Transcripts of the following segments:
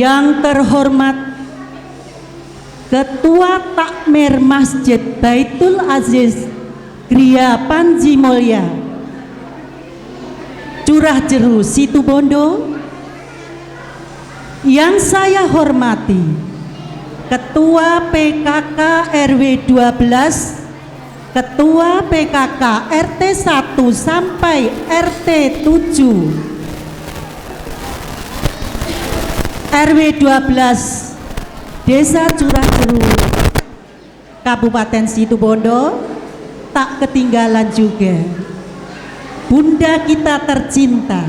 Yang terhormat Ketua Takmir Masjid Baitul Aziz Gria Panji Mulya Curah Jeru Situbondo. Yang saya hormati Ketua PKK RW 12, Ketua PKK RT 1 sampai RT 7, RW 12 Desa Curah Jeru Kabupaten Situbondo. Tak ketinggalan juga Bunda kita tercinta,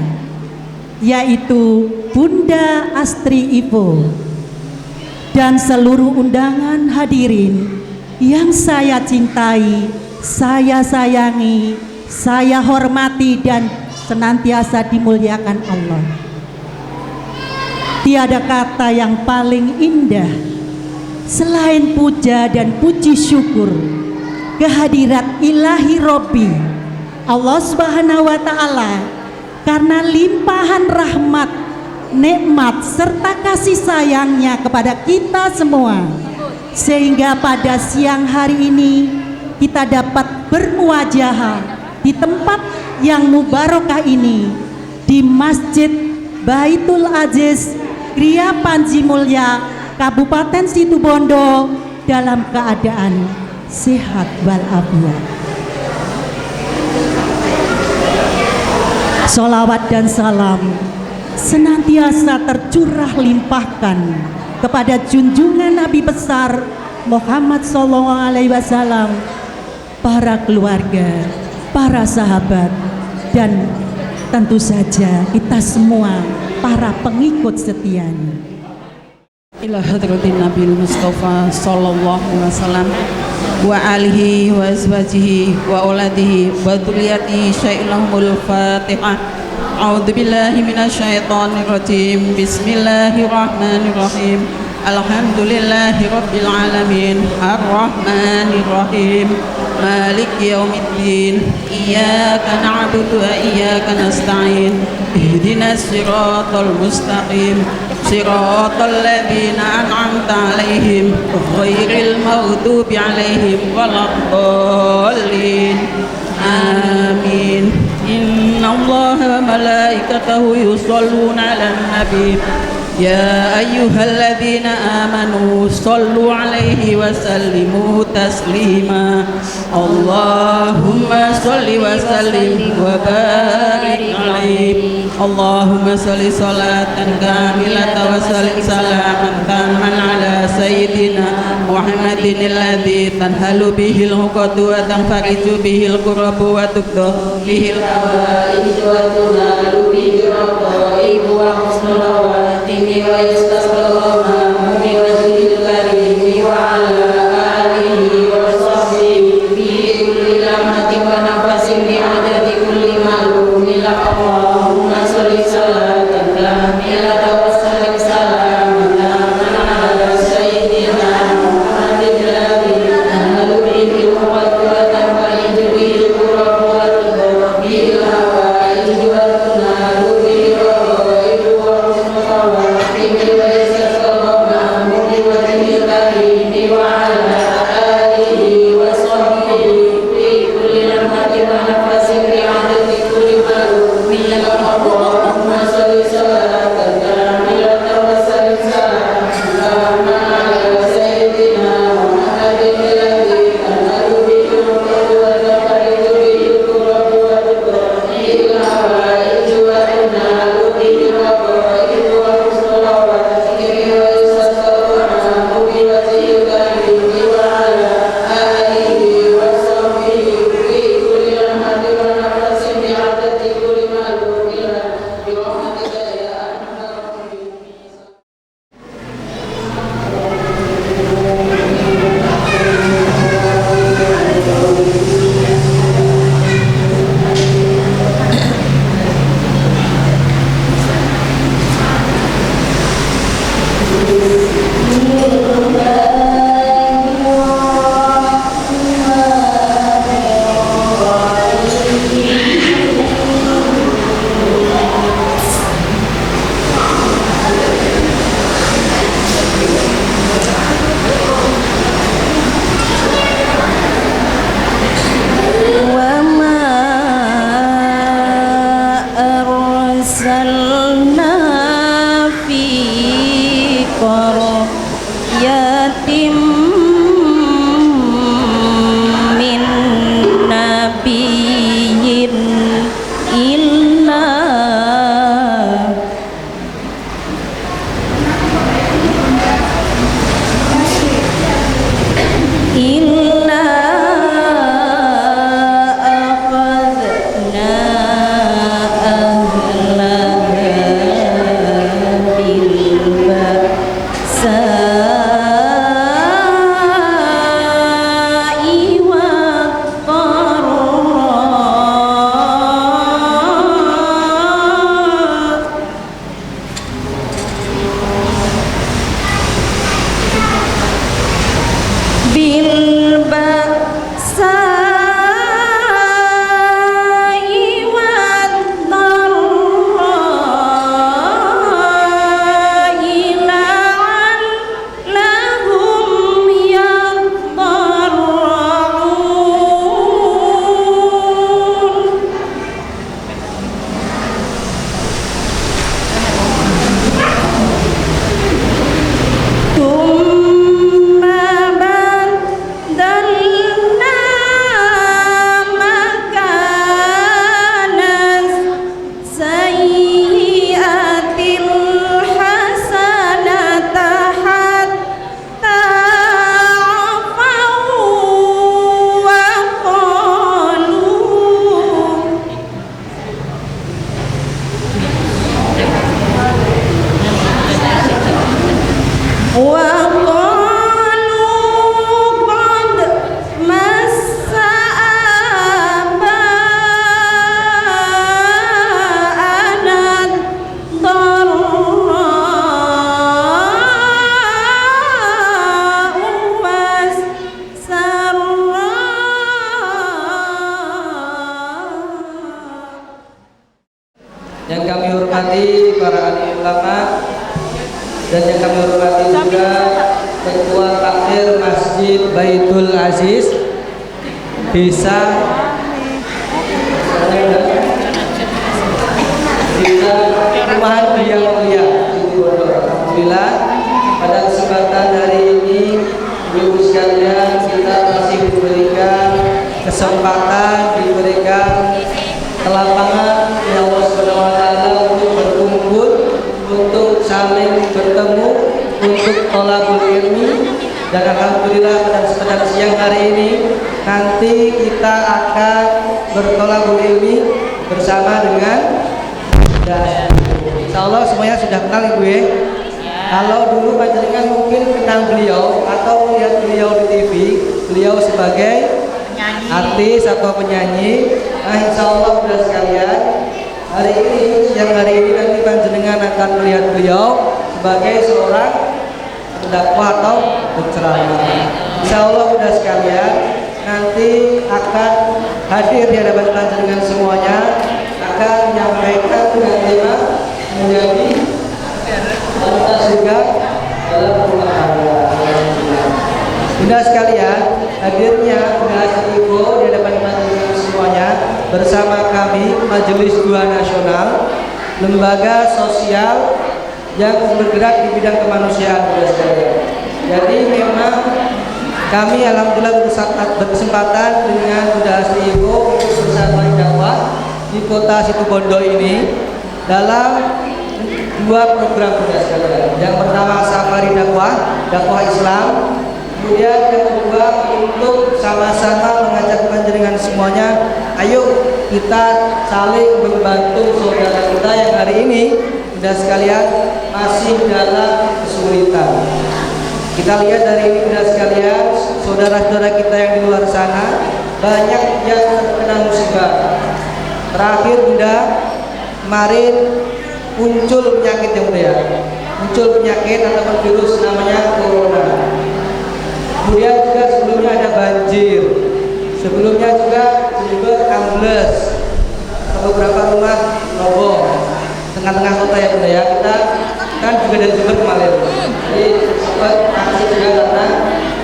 yaitu Bunda Astri Ivo, dan seluruh undangan hadirin yang saya cintai, saya sayangi, saya hormati dan senantiasa dimuliakan Allah. Tiada kata yang paling indah selain puja dan puji syukur kehadirat ilahi Robbi Allah Subhanahu wa Ta'ala, karena limpahan rahmat, nikmat serta kasih sayangnya kepada kita semua, sehingga pada siang hari ini kita dapat bermuajahah di tempat yang mubarakah ini, di Masjid Baitul Aziz Gria Panji Mulya Kabupaten Situbondo dalam keadaan sehat walafiat. Sholawat dan salam senantiasa tercurah limpahkan kepada junjungan Nabi besar Muhammad SAW, para keluarga, para sahabat, dan tentu saja kita semua para pengikut setianya. Ila hadratin Nabi Mustafa sallallahu alaihi wasallam wa alihi wa azwajihi wa auladihi wa dzurriyyatihi syai'illahumul Fatihah. A'udzu billahi minasyaitonir rajim. Bismillahirrahmanirrahim. Alhamdulillahi rabbil alamin. Arrahmanir rahim. Maliki yaumiddin. Iyyaka na'budu wa iyyaka nasta'in. Ihdinas siratal mustaqim. Siratal ladzina an'amta 'alaihim ghairil maghdubi 'alaihim waladdallin. Amin. Innallaha wa malaikatahu yusholluna 'alan nabi. Ya ayyuhalladzina amanu shallu 'alaihi wa sallimu taslima. Allahumma shalli wa sallim wa barik 'alaihi. Allahumma shalli salatan kamilatan wa sallim salaman tamman ala sayyidina Muhammadin alladzi tanhalu bihil 'uqadu wa tanfariju bihil qurabu wa tuqda bihil hawaij wa tunalu bihil raqaib wa husnul khawatim wa yastasqal ma'mum wa wajhil karim wa ala alihi wa sahbihi bi kulli lamhatin wa nafasin bi adadi kulli ma'lumin la Allahumma sholli salatan kamilatan wa sallim salaman tamman ala sayyidina Muhammadin alladzi tanhalu bihil 'uqadu wa tanfariju bihil qurabu wa tuqda bihil hawaij wa tunalu bihil raqaib wa husnul khawatim wa yastasqal بالبأساء والضراء لعلهم يضرعون ثم بدلنا مكان السيئة الحسنة حتى عفوا وقالوا قد مس آباءنا الضراء والسراء. Yang kami hormati para alim ulama dan yang kami hormati juga Ketua Takmir Masjid Baitul Aziz Desa Rumahan yang mulia. Alhamdulillah pada kesempatan hari ini Ibu sekalian kita masih diberikan kesempatan, diberikan kelapangan ya Allah Subhanahu wa taala untuk berkumpul, untuk saling bertemu, untuk thalabul ilmi. Dan alhamdulillah pada kesempatan siang hari ini nanti kita akan berthalabul ilmi bersama dengan insyaallah semuanya sudah kenal Ibu ya. Kalau dulu panjenengan mungkin kenal beliau atau lihat beliau di TV, beliau sebagai artis atau penyanyi. Nah, insya Allah sudah sekalian, hari ini siang hari ini nanti panjenengan akan melihat beliau sebagai seorang pendakwah atau penceramah. Insya Allah sudah sekalian, nanti akan hadir di hadapan panjenengan semuanya, akan menyampaikan dengan tema menjadi wanita surga dalam rumah tangga. Bunda sekalian, hadirnya Bunda Ibu di hadapan panjenengan semuanya bersama kami Majelis 2 Nasional, lembaga sosial yang bergerak di bidang kemanusiaan, Bunda sekalian. Jadi memang kami alhamdulillah berkesempatan dengan Bunda Ibu untuk bersama dakwah di kota Situbondo ini dalam 2 program, Bunda sekalian. Yang pertama Safari dakwah Islam. Kemudian yang kedua untuk sama-sama mengajak panjenengan semuanya, ayo kita saling membantu saudara kita yang hari ini Bunda sekalian masih dalam kesulitan. Kita lihat dari ini Bunda sekalian, saudara-saudara kita yang di luar sana banyak yang terkena musibah. Terakhir Bunda, kemarin muncul penyakit yang Bunda ya, muncul penyakit ataupun virus namanya corona. Kemudian juga sebelumnya ada banjir, sebelumnya juga Jember ambles, beberapa rumah roboh tengah-tengah kota ya Bunda ya. Kita kan juga dari Jember kemarin, jadi sempat aksi juga karena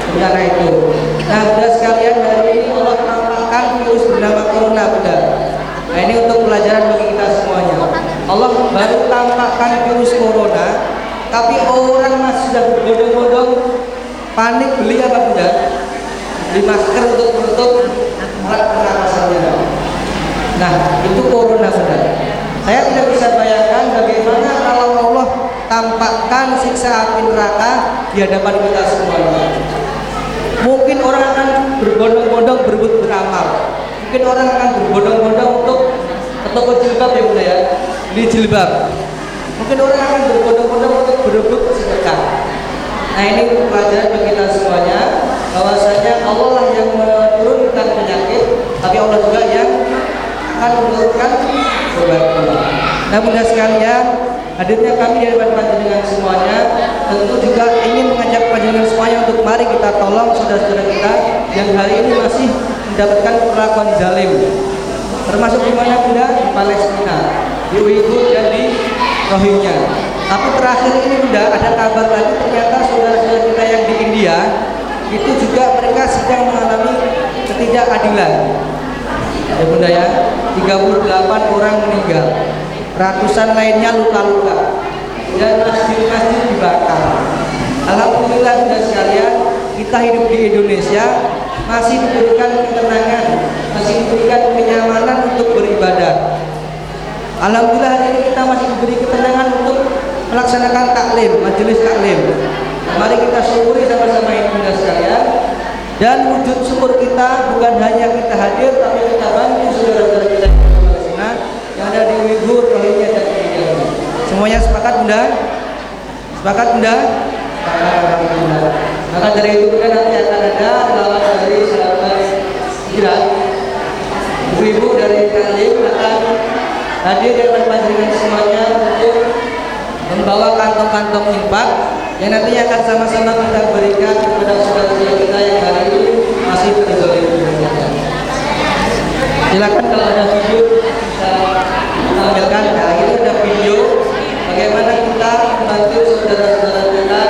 bencana itu. Nah Bunda sekalian, hari ini Allah tampakkan virus bernama corona Bunda. Nah ini untuk pelajaran bagi kita semuanya. Allah baru tampakkan virus corona, tapi orang masih sudah berbondong-bondong panik beli apa Bunda? Beli masker untuk menutup alat pernapasannya. Nah itu corona Bunda. Saya tidak bisa bayangkan bagaimana kalau Allah tampakkan siksa api neraka di hadapan kita semuanya. Mungkin orang akan berbondong-bondong berebut beramal. Mungkin orang akan berbondong-bondong untuk ke toko jilbab ya Bunda ya, beli jilbab. Mungkin orang akan berbondong-bondong untuk berebut sedekah. Nah ini pelajaran bagi kita semuanya, bahwasanya Allah lah yang menurunkan penyakit, tapi Allah juga yang akan menurunkan obatnya. Nah Bunda sekalian, hadirnya kami di hadapan panjenengan semuanya tentu juga ingin mengajak panjenengan semuanya untuk mari kita tolong saudara-saudara kita yang hari ini masih mendapatkan perlakuan zalim, termasuk di mana Bunda? Di Palestina, di Uighur dan di Rohingya. Tapi terakhir ini Bunda, ada kabar lagi ternyata saudara-saudara kita yang di India itu juga mereka sedang mengalami ketidakadilan. Ya Bunda ya, 38 orang meninggal, ratusan lainnya luka-luka, dan masjid-masjid dibakar. Alhamdulillah Bunda sekalian, kita hidup di Indonesia masih diberikan ketenangan, masih diberikan kenyamanan untuk beribadah. Alhamdulillah hari ini kita masih diberi ketenangan untuk melaksanakan taklim, majelis taklim. Mari kita syukuri sama-sama ini Bunda sekalian. Dan wujud syukur kita bukan hanya kita hadir, tapi kita bantu saudara-saudara kita di Palestina yang ada di Uighur, Rohingya dan India. Semuanya sepakat Bunda? Sepakat Bunda? Sepakat. Maka dari itu Bunda nanti akan ada lawan dari sahabat Irak, ibu-ibu dari Kalim akan hadir di hadapan panjenengan semuanya untuk membawa kantong-kantong infak yang nantinya akan sama-sama kita berikan kepada saudara-saudara kita yang hari ini masih terzalim. Silakan kalau ada video bisa tampilkan. Nah, ini ada video bagaimana kita membantu saudara-saudara kita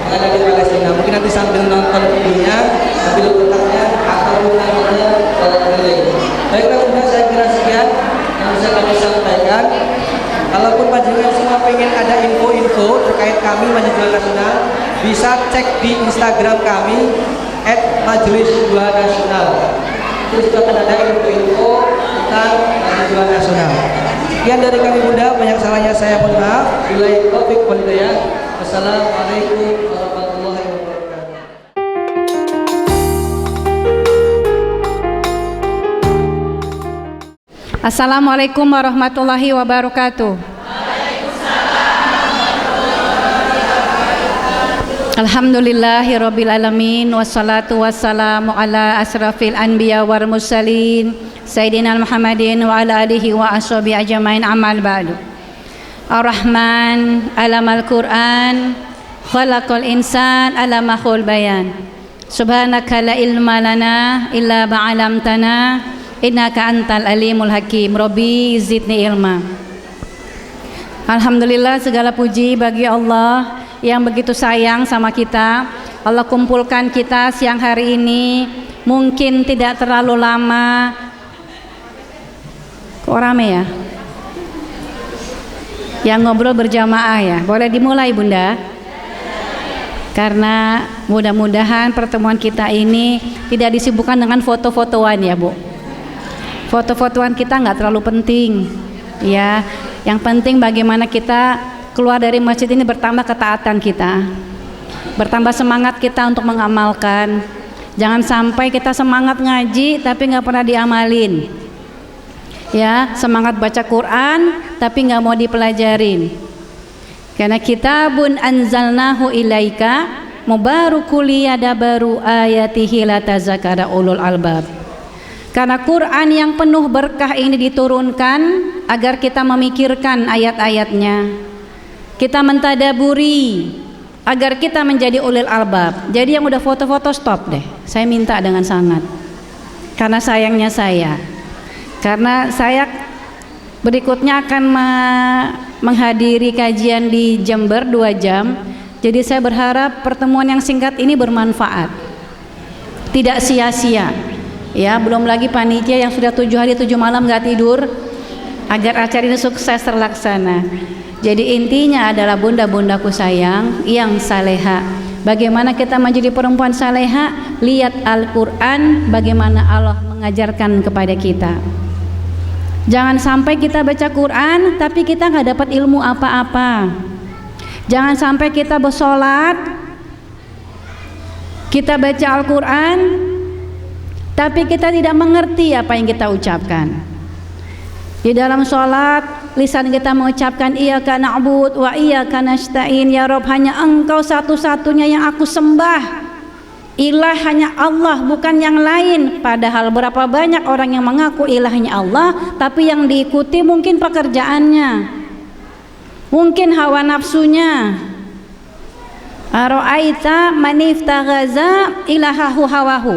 yang ada di Palestina. Mungkin nanti sambil nonton videonya, sambil letaknya atau namanya keliling. Baiklah Bunda, saya kira sekian yang bisa kami sampaikan. Kalaupun panjenengan semua pengen ada info-info terkait kami Majelis Nasional, bisa cek di Instagram kami @majelis2nasional. Terus juga akan ada info-info tentang Majelis Nasional. Sekian dari kami Bunda, banyak salahnya saya mohon maaf. Billahi taufiq wal hidayah. Wassalamualaikum warahmatullahi wabarakatuh. Assalamualaikum warahmatullahi wabarakatuh. Alhamdulillahirabbil alamin wassalatu wassalamu ala asrafil anbiya wal mursalin sayyidina Muhammadin wa ala alihi wa ashabi ajmain amal ba'du. Ar-Rahman alamal Qur'an khalaqal insan alamahul bayan. Subhanaka la ilma lana illa ba'alamtana innaka antal alimul hakim. Rabbi zidni ilma. Alhamdulillah, segala puji bagi Allah yang begitu sayang sama kita. Allah kumpulkan kita siang hari ini, mungkin tidak terlalu lama. Kok rame ya? Yang ngobrol berjamaah ya. Boleh dimulai Bunda? Karena mudah-mudahan pertemuan kita ini tidak disibukkan dengan foto-fotoan ya Bu. Foto-fotoan kita nggak terlalu penting ya. Yang penting bagaimana kita keluar dari masjid ini bertambah ketaatan kita, bertambah semangat kita untuk mengamalkan. Jangan sampai kita semangat ngaji tapi nggak pernah diamalin ya, semangat baca Quran tapi nggak mau dipelajarin. Karena kitabun anzalnahu ilaika mubarakul yadabaru ayatihi latazakara ulul albab. Karena Quran yang penuh berkah ini diturunkan agar kita memikirkan ayat-ayatnya, kita mentadaburi agar kita menjadi ulil albab. Jadi yang udah foto-foto stop deh, saya minta dengan sangat. Karena sayangnya saya, karena saya berikutnya akan menghadiri kajian di Jember 2 jam. Jadi saya berharap pertemuan yang singkat ini bermanfaat, tidak sia-sia. Ya, belum lagi panitia yang sudah 7 hari 7 malam gak tidur agar acara ini sukses terlaksana. Jadi intinya adalah bunda-bundaku sayang yang saleha, bagaimana kita menjadi perempuan saleha, lihat Al-Quran bagaimana Allah mengajarkan kepada kita. Jangan sampai kita baca Quran tapi kita gak dapat ilmu apa-apa. Jangan sampai kita bersolat, kita baca Al-Quran tapi kita tidak mengerti apa yang kita ucapkan. Di dalam sholat lisan kita mengucapkan iyyaka na'budu wa iyyaka nasta'in, ya Rabb hanya Engkau satu-satunya yang aku sembah, ilah hanya Allah bukan yang lain. Padahal berapa banyak orang yang mengaku ilahnya Allah tapi yang diikuti mungkin pekerjaannya, Mungkin hawa nafsunya. Ara'aita man iftaghaza ilahahu hawahu.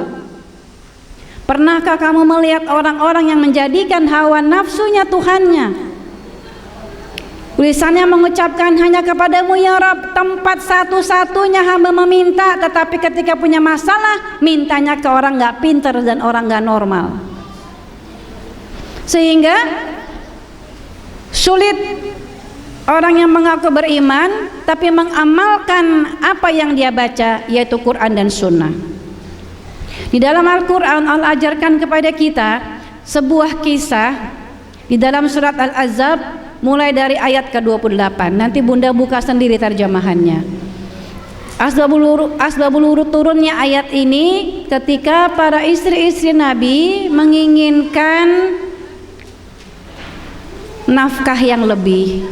Pernahkah kamu melihat orang-orang yang menjadikan hawa nafsunya Tuhannya? Lisannya mengucapkan hanya kepadamu ya Rabb, tempat satu-satunya hamba meminta, tetapi ketika punya masalah mintanya ke orang gak pintar dan orang gak normal, sehingga sulit orang yang mengaku beriman tapi mengamalkan apa yang dia baca, yaitu Quran dan Sunnah. Di dalam Al-Quran Allah ajarkan kepada kita sebuah kisah di dalam surat Al-Ahzab mulai dari ayat ke-28. Nanti Bunda buka sendiri terjemahannya. Asbabul wurud turunnya ayat ini ketika para istri-istri Nabi menginginkan nafkah yang lebih,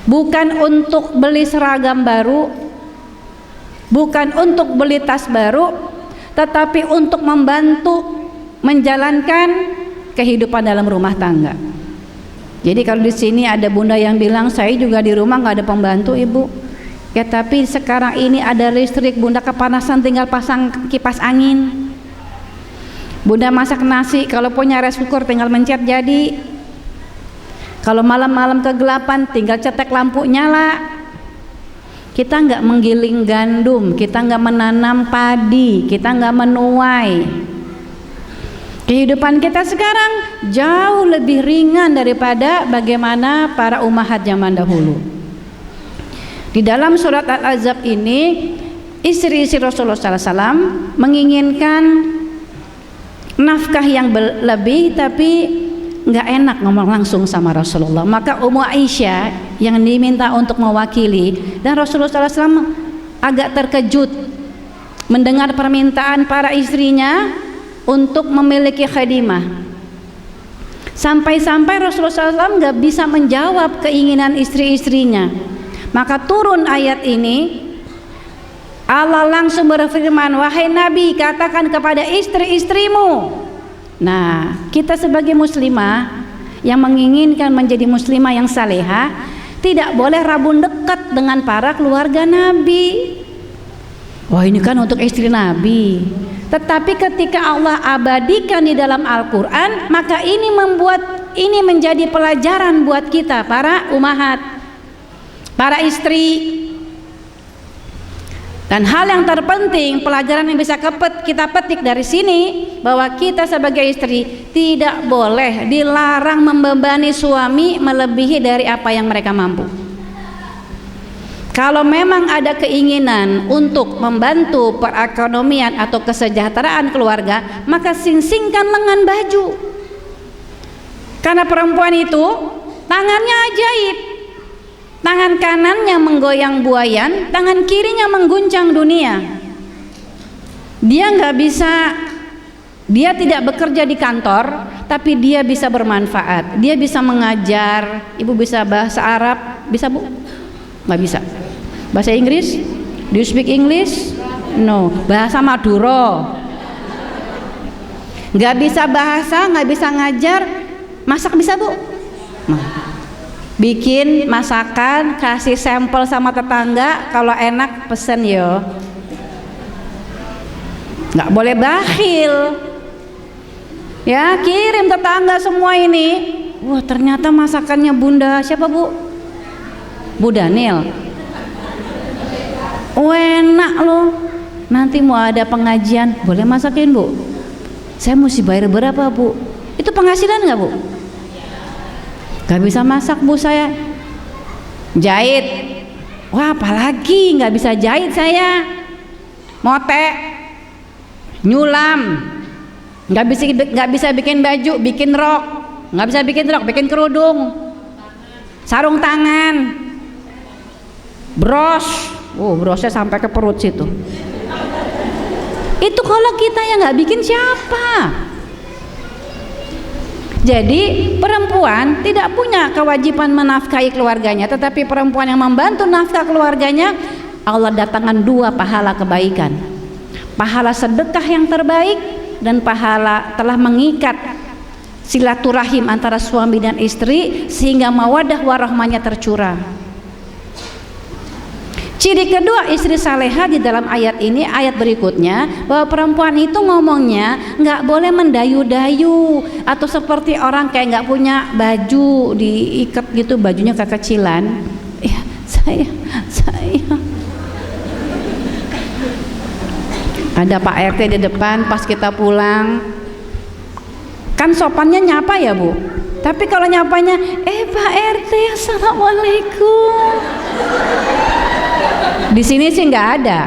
bukan untuk beli seragam baru, bukan untuk beli tas baru, tetapi untuk membantu menjalankan kehidupan dalam rumah tangga. Jadi kalau di sini ada bunda yang bilang saya juga di rumah nggak ada pembantu ibu, ya tapi sekarang ini ada listrik, bunda kepanasan tinggal pasang kipas angin. Bunda masak nasi, kalau punya rice cooker tinggal mencet jadi. Kalau malam-malam kegelapan tinggal cetek lampu nyala. Kita nggak menggiling gandum, kita nggak menanam padi, kita nggak menuai. Kehidupan kita sekarang jauh lebih ringan daripada bagaimana para ummahat zaman dahulu. Di dalam surat Al-Ahzab ini, istri-istri Rasulullah SAW menginginkan nafkah yang lebih, tapi nggak enak ngomong langsung sama Rasulullah. Maka Ummu Aisyah yang diminta untuk mewakili, dan Rasulullah SAW agak terkejut mendengar permintaan para istrinya untuk memiliki khadimah. Sampai-sampai Rasulullah SAW nggak bisa menjawab keinginan istri-istrinya. Maka turun ayat ini, Allah langsung berfirman, wahai Nabi, katakan kepada istri-istrimu. Nah, kita sebagai muslimah yang menginginkan menjadi muslimah yang salehah tidak boleh rabun dekat dengan para keluarga Nabi. Wah, ini kan untuk istri Nabi. Tetapi ketika Allah abadikan di dalam Al-Quran, maka ini membuat ini menjadi pelajaran buat kita para ummahat, para istri. Dan hal yang terpenting, pelajaran yang bisa kita petik dari sini, bahwa kita sebagai istri tidak boleh dilarang membebani suami melebihi dari apa yang mereka mampu. Kalau memang ada keinginan untuk membantu perekonomian atau kesejahteraan keluarga, maka sing-singkan lengan baju. Karena perempuan itu tangannya ajaib. Tangan kanannya menggoyang buayan, tangan kirinya mengguncang dunia. Dia nggak bisa, dia tidak bekerja di kantor, tapi dia bisa bermanfaat. Dia bisa mengajar. Ibu bisa bahasa Arab, bisa bu? Nggak bisa. Bahasa Inggris? Do you speak English? No. Bahasa Maduro? Nggak bisa bahasa, nggak bisa ngajar. Masak bisa bu? Nah. Bikin masakan, kasih sampel sama tetangga, kalau enak pesen yo. Nggak boleh bakhil. Ya, kirim tetangga semua ini. Wah, ternyata masakannya bunda siapa bu? Bu Daniel. Enak loh. Nanti mau ada pengajian, boleh masakin bu? Saya mesti bayar berapa bu? Itu penghasilan nggak bu? Gak bisa masak bu saya. Jahit. Wah, apalagi nggak bisa jahit saya. Motek, nyulam, nggak bisa bikin baju, bikin rok, nggak bisa bikin rok, bikin kerudung, sarung tangan, bros. Brosnya sampai ke perut situ. Itu kalau kita yang nggak bikin siapa? Jadi perempuan tidak punya kewajiban menafkahi keluarganya, tetapi perempuan yang membantu nafkah keluarganya, Allah datangkan 2 pahala kebaikan. Pahala sedekah yang terbaik dan pahala telah mengikat silaturahim antara suami dan istri sehingga mawaddah warahmanya tercurah. Ciri kedua istri saleha di dalam ayat ini, ayat berikutnya, bahwa perempuan itu ngomongnya nggak boleh mendayu-dayu atau seperti orang kayak nggak punya baju diikat gitu, bajunya kekecilan. Ya, saya ada Pak RT di depan pas kita pulang, kan sopannya nyapa ya Bu, tapi kalau nyapanya Pak RT assalamualaikum, di sini sih nggak ada.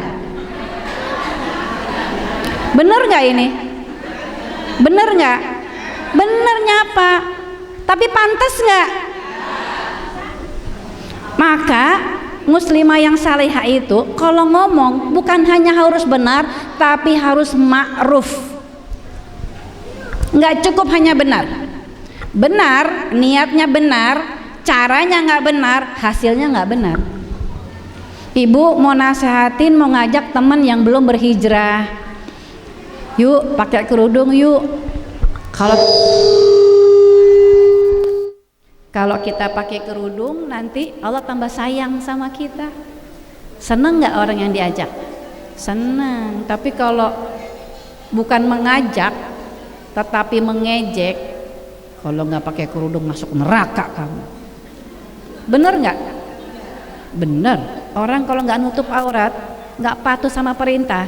Bener nggak ini? Bener nggak? Bener nyapa, tapi pantas nggak? Maka muslimah yang salihah itu kalau ngomong bukan hanya harus benar, tapi harus ma'ruf. Nggak cukup hanya benar. Benar, niatnya benar, caranya nggak benar, hasilnya nggak benar. Ibu mau nasehatin, mau ngajak teman yang belum berhijrah, yuk pakai kerudung yuk. Kalau kita pakai kerudung, nanti Allah tambah sayang sama kita. Seneng nggak orang yang diajak? Seneng. Tapi kalau bukan mengajak, tetapi mengejek, kalau nggak pakai kerudung masuk neraka kamu. Bener nggak? Bener. Orang kalau nggak nutup aurat, nggak patuh sama perintah,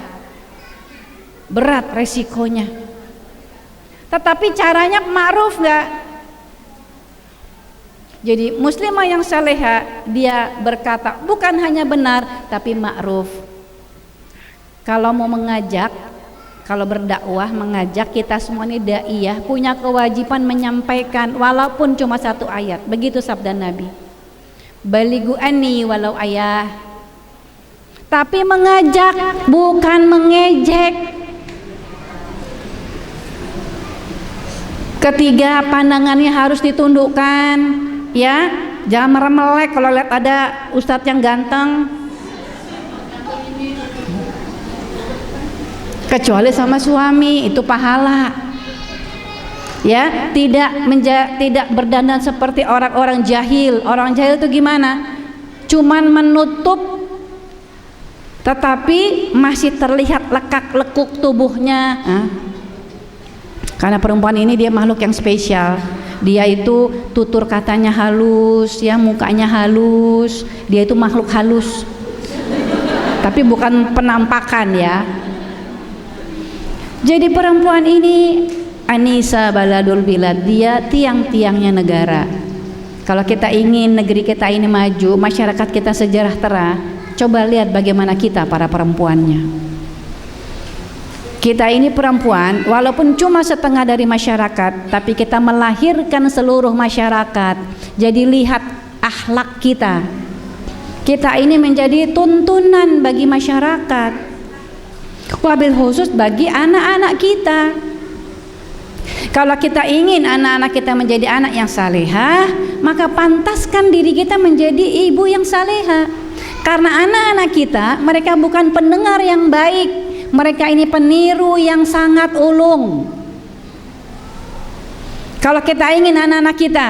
berat resikonya. Tetapi caranya ma'ruf nggak? Jadi muslimah yang saleha, dia berkata bukan hanya benar tapi ma'ruf. Kalau mau mengajak, kalau berdakwah mengajak, kita semua ini daiyah punya kewajiban menyampaikan walaupun cuma satu ayat. Begitu sabda Nabi, balighu anni walau ayah. Tapi mengajak bukan mengejek. Ketiga, pandangannya harus ditundukkan, ya, jangan meremelek kalau lihat ada ustadz yang ganteng, kecuali sama suami, itu pahala, ya. Tidak berdandan seperti orang-orang jahil. Orang jahil itu gimana? Cuman menutup tetapi masih terlihat lekak-lekuk tubuhnya. Karena perempuan ini dia makhluk yang spesial. Dia itu tutur katanya halus, ya, mukanya halus. Dia itu makhluk halus. Tapi bukan penampakan, ya. Jadi perempuan ini Anisa baladul bilad, dia tiang-tiangnya negara. Kalau kita ingin negeri kita ini maju, masyarakat kita sejahtera, coba lihat bagaimana kita para perempuannya. Kita ini perempuan, walaupun cuma setengah dari masyarakat, tapi kita melahirkan seluruh masyarakat. Jadi lihat akhlak kita. Kita ini menjadi tuntunan bagi masyarakat, wabil khusus bagi anak-anak kita. Kalau kita ingin anak-anak kita menjadi anak yang salehah, maka pantaskan diri kita menjadi ibu yang salehah. Karena anak-anak kita, mereka bukan pendengar yang baik, mereka ini peniru yang sangat ulung. Kalau kita ingin anak-anak kita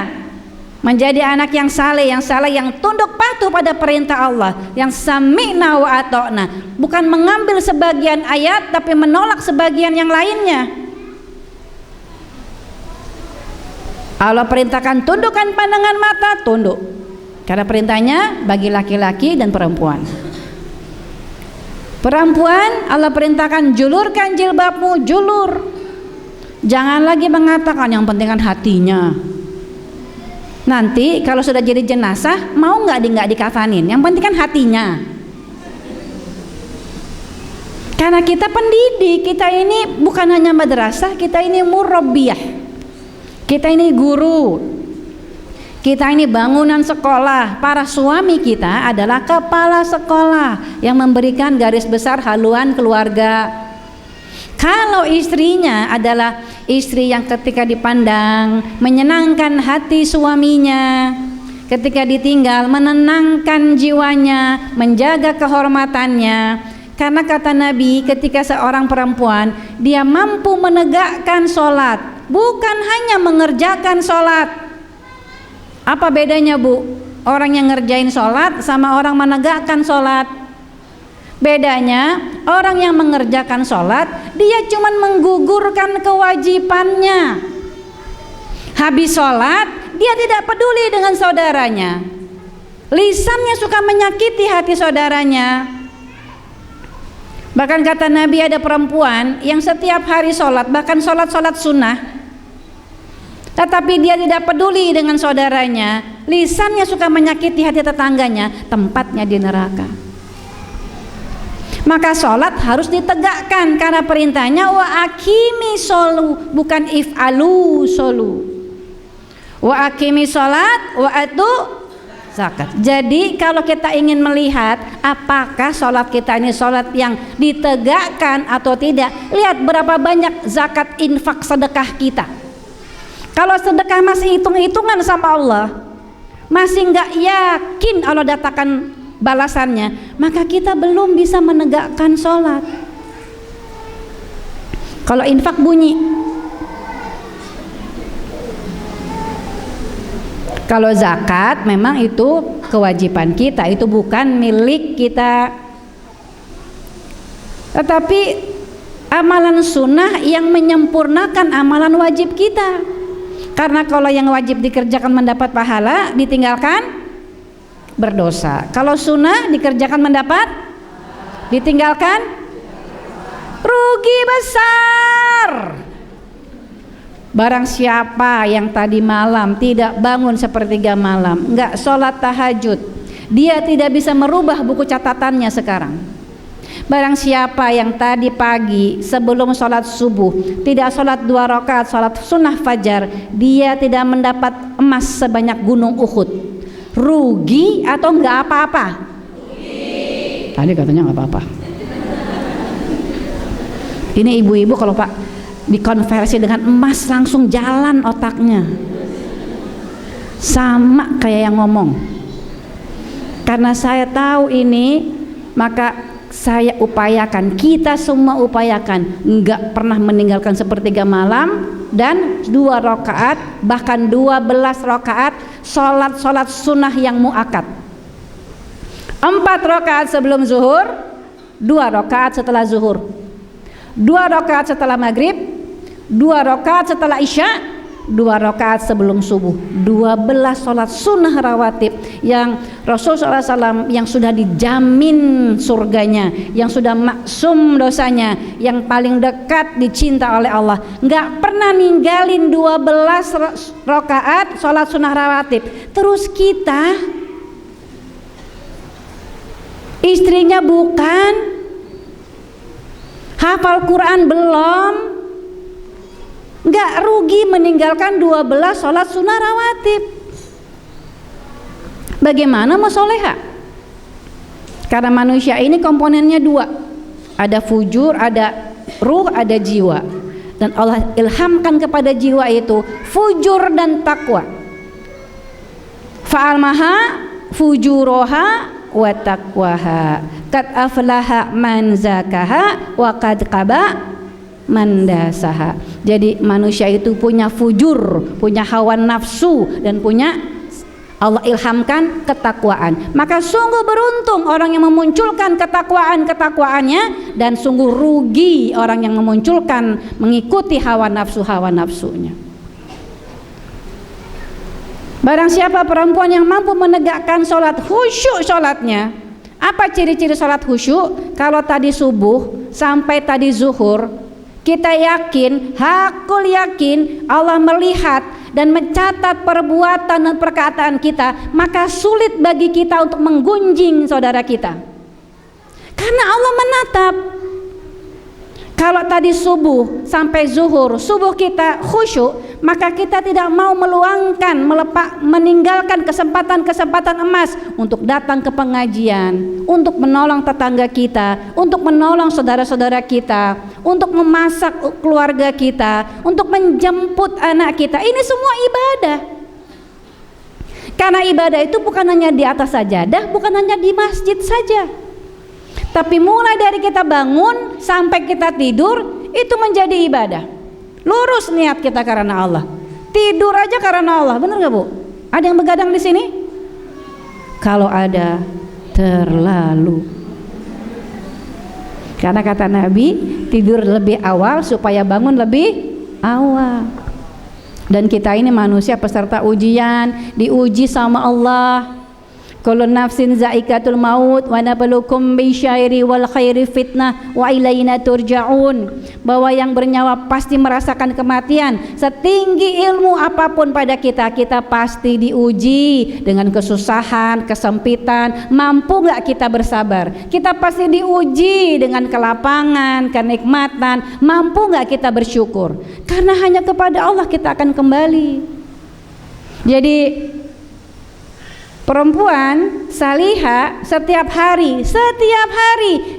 menjadi anak yang saleh, yang tunduk patuh pada perintah Allah, yang sami'na wa ata'na, bukan mengambil sebagian ayat tapi menolak sebagian yang lainnya. Allah perintahkan tundukkan pandangan mata, tunduk, karena perintahnya bagi laki-laki dan perempuan. Perempuan Allah perintahkan julurkan jilbabmu, julur. Jangan lagi mengatakan yang penting kan hatinya. Nanti kalau sudah jadi jenazah, mau nggak dikafanin? Yang penting kan hatinya. Karena kita pendidik, kita ini bukan hanya madrasah, kita ini murabbiyah, kita ini guru, kita ini bangunan sekolah. Para suami kita adalah kepala sekolah yang memberikan garis besar haluan keluarga. Kalau istrinya adalah istri yang ketika dipandang menyenangkan hati suaminya, ketika ditinggal menenangkan jiwanya, menjaga kehormatannya. Karena kata Nabi, ketika seorang perempuan dia mampu menegakkan sholat, bukan hanya mengerjakan sholat. Apa bedanya Bu? Orang yang ngerjain sholat sama orang menegakkan sholat. Bedanya orang yang mengerjakan sholat, dia cuma menggugurkan kewajibannya. Habis sholat, dia tidak peduli dengan saudaranya. Lisannya suka menyakiti hati saudaranya. Bahkan kata Nabi, ada perempuan yang setiap hari sholat, bahkan sholat-sholat sunnah, tetapi dia tidak peduli dengan saudaranya. Lisannya suka menyakiti hati tetangganya, tempatnya di neraka. Maka sholat harus ditegakkan, karena perintahnya wa akimi solu, bukan if'alu solu. Wa akimi sholat wa atu zakat. Jadi kalau kita ingin melihat apakah sholat kita ini sholat yang ditegakkan atau tidak, lihat berapa banyak zakat, infak, sedekah kita. Kalau sedekah masih hitung-hitungan sama Allah, masih nggak yakin Allah datangkan balasannya, maka kita belum bisa menegakkan sholat. Kalau infak bunyi, kalau zakat memang itu kewajiban kita, itu bukan milik kita. Tetapi amalan sunnah yang menyempurnakan amalan wajib kita. Karena kalau yang wajib dikerjakan mendapat pahala, ditinggalkan berdosa. Kalau sunnah dikerjakan mendapat, ditinggalkan rugi besar. Barang siapa yang tadi malam tidak bangun sepertiga malam, enggak sholat tahajud, dia tidak bisa merubah buku catatannya sekarang. Barang siapa yang tadi pagi sebelum sholat subuh tidak sholat 2 rakaat sholat sunnah fajar, dia tidak mendapat emas sebanyak gunung Uhud. Rugi atau enggak apa-apa? Rugi. Tadi katanya enggak apa-apa. Ini ibu-ibu kalau Pak dikonversi dengan emas langsung jalan otaknya. Sama kayak yang ngomong. Karena saya tahu ini, maka saya upayakan, kita semua upayakan enggak pernah meninggalkan sepertiga malam dan 2 rakaat, bahkan 12 rakaat sholat sunnah yang muakkad. 4 rakaat sebelum zuhur, 2 rakaat setelah zuhur, 2 rakaat setelah maghrib, 2 rakaat setelah isya, 2 rakaat sebelum subuh. 12 sholat sunnah rawatib yang Rasulullah SAW yang sudah dijamin surganya, yang sudah maksum dosanya, yang paling dekat dicinta oleh Allah, nggak pernah ninggalin 12 rakaat sholat sunnah rawatib. Terus kita, istrinya bukan, hafal Quran belum, nggak rugi meninggalkan 12 sholat sunnah rawatib. Bagaimana mau soleha? Karena manusia ini komponennya 2, ada fujur, ada ruh, ada jiwa. Dan Allah ilhamkan kepada jiwa itu fujur dan takwa. Fa'almaha fujuroha wa taqwaha, qad aflaha man zakaha wa qad qaba mandasaha. Jadi manusia itu punya fujur, punya hawa nafsu, dan punya Allah ilhamkan ketakwaan. Maka sungguh beruntung orang yang memunculkan ketakwaannya, dan sungguh rugi orang yang memunculkan mengikuti hawa nafsunya. Barang siapa perempuan yang mampu menegakkan sholat khusyuk sholatnya. Apa ciri-ciri sholat khusyuk? Kalau tadi subuh sampai tadi zuhur, kita yakin, hakul yakin Allah melihat dan mencatat perbuatan dan perkataan kita, maka sulit bagi kita untuk menggunjing saudara kita, karena Allah menatap. Kalau tadi subuh sampai zuhur, subuh kita khusyuk, maka kita tidak mau meluangkan, meninggalkan kesempatan-kesempatan emas untuk datang ke pengajian, untuk menolong tetangga kita, untuk menolong saudara-saudara kita, untuk memasak keluarga kita, untuk menjemput anak kita. Ini semua ibadah. Karena ibadah itu bukan hanya di atas sajadah, bukan hanya di masjid saja, tapi mulai dari kita bangun sampai kita tidur itu menjadi ibadah. Lurus niat kita karena Allah, tidur aja karena Allah. Benar gak Bu? Ada yang begadang di sini? Kalau ada, terlalu. Karena kata Nabi, tidur lebih awal supaya bangun lebih awal. Dan kita ini manusia peserta ujian, diuji sama Allah. Kullu nafsin zaikatul maut wa nabluukum bisyairi wal khairi fitnah wa ilaina turja'un. Bahwa yang bernyawa pasti merasakan kematian. Setinggi ilmu apapun pada kita, kita pasti diuji dengan kesusahan, kesempitan. Mampu nggak kita bersabar? Kita pasti diuji dengan kelapangan, kenikmatan. Mampu nggak kita bersyukur? Karena hanya kepada Allah kita akan kembali. Jadi perempuan salihah setiap hari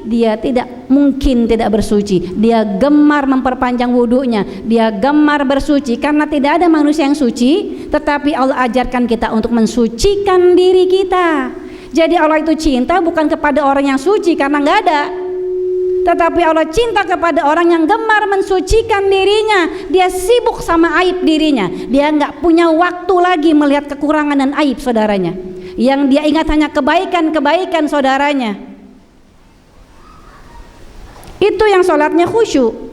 dia tidak mungkin tidak bersuci. Dia gemar memperpanjang wudunya, dia gemar bersuci karena tidak ada manusia yang suci, tetapi Allah ajarkan kita untuk mensucikan diri kita. Jadi Allah itu cinta bukan kepada orang yang suci karena nggak ada, tetapi Allah cinta kepada orang yang gemar mensucikan dirinya. Dia sibuk sama aib dirinya, dia nggak punya waktu lagi melihat kekurangan dan aib saudaranya. Yang dia ingat hanya kebaikan-kebaikan saudaranya. Itu yang sholatnya khusyuk.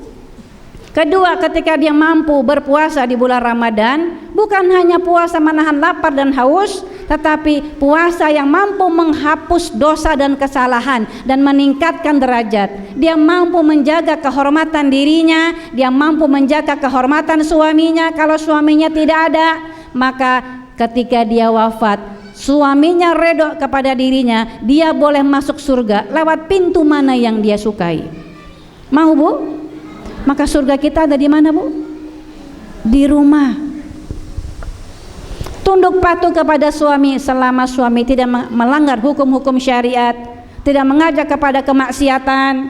Kedua, ketika dia mampu berpuasa di bulan Ramadan, bukan hanya puasa menahan lapar dan haus, tetapi puasa yang mampu menghapus dosa dan kesalahan dan meningkatkan derajat. Dia mampu menjaga kehormatan dirinya, dia mampu menjaga kehormatan suaminya. Kalau suaminya tidak ada, maka ketika dia wafat, suaminya redho kepada dirinya, dia boleh masuk surga lewat pintu mana yang dia sukai. Mau Bu? Maka surga kita ada di mana Bu? Di rumah. Tunduk patuh kepada suami selama suami tidak melanggar hukum-hukum syariat, tidak mengajak kepada kemaksiatan.